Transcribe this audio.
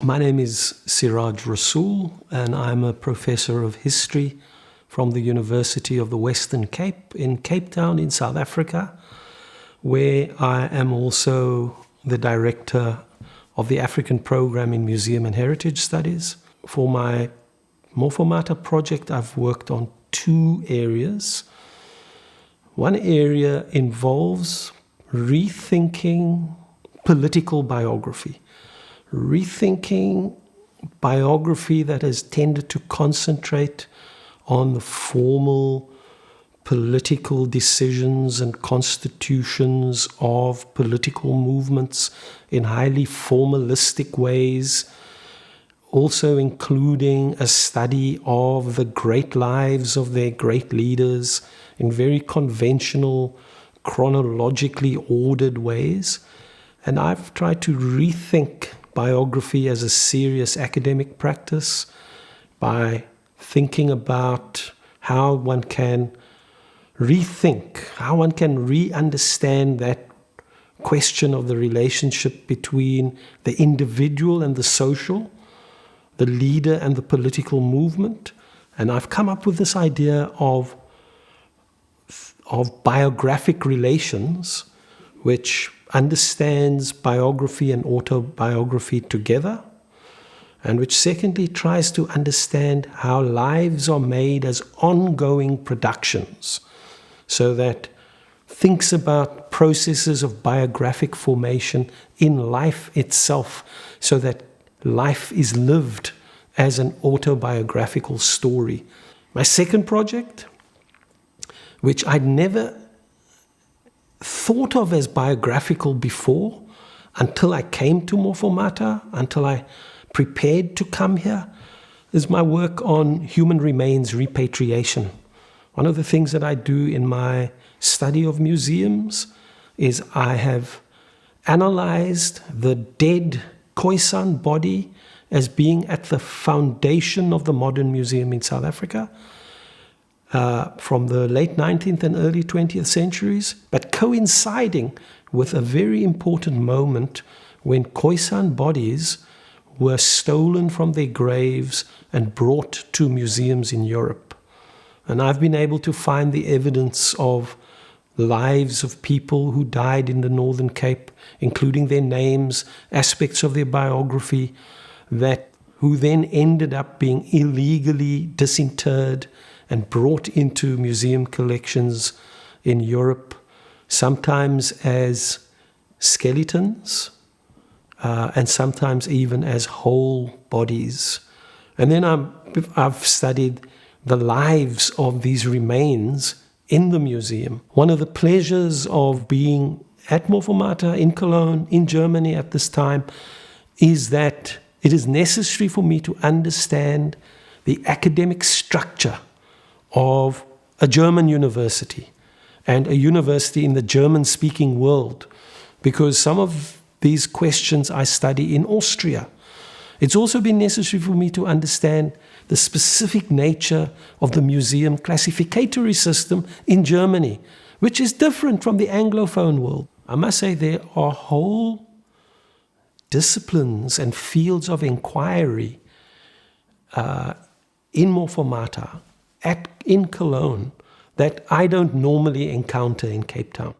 My name is Ciraj Rassool, and I'm a professor of history from the University of the Western Cape in Cape Town in South Africa, where I am also the director of the African program in Museum and Heritage Studies. For my Morphomata project, I've worked on two areas. One area involves rethinking political biography. Rethinking biography that has tended to concentrate on the formal political decisions and constitutions of political movements in highly formalistic ways, also including a study of the great lives of their great leaders in very conventional, chronologically ordered ways. And I've tried to rethink biography as a serious academic practice by thinking about how one can rethink, how one can re-understand that question of the relationship between the individual and the social, the leader and the political movement. And I've come up with this idea of biographic relations, which understands biography and autobiography together, and which secondly tries to understand how lives are made as ongoing productions, so that thinks about processes of biographic formation in life itself, so that life is lived as an autobiographical story. My second project, which I'd never thought of as biographical before until I came to Morphomata, until I prepared to come here, is my work on human remains repatriation. One of the things that I do in my study of museums is I have analyzed the dead Khoisan body as being at the foundation of the modern museum in South Africa, from the late 19th and early 20th centuries, but coinciding with a very important moment when Khoisan bodies were stolen from their graves and brought to museums in Europe. And I've been able to find the evidence of lives of people who died in the Northern Cape, including their names, aspects of their biography, who then ended up being illegally disinterred and brought into museum collections in Europe, sometimes as skeletons, and sometimes even as whole bodies. And then I've studied the lives of these remains in the museum. One of the pleasures of being at Morphomata in Cologne, in Germany at this time, is that it is necessary for me to understand the academic structure of a German university and a university in the German-speaking world, because some of these questions I study in Austria. It's also been necessary for me to understand the specific nature of the museum classificatory system in Germany, which is different from the Anglophone world. I must say there are whole disciplines and fields of inquiry in Morphomata in Cologne that I don't normally encounter in Cape Town.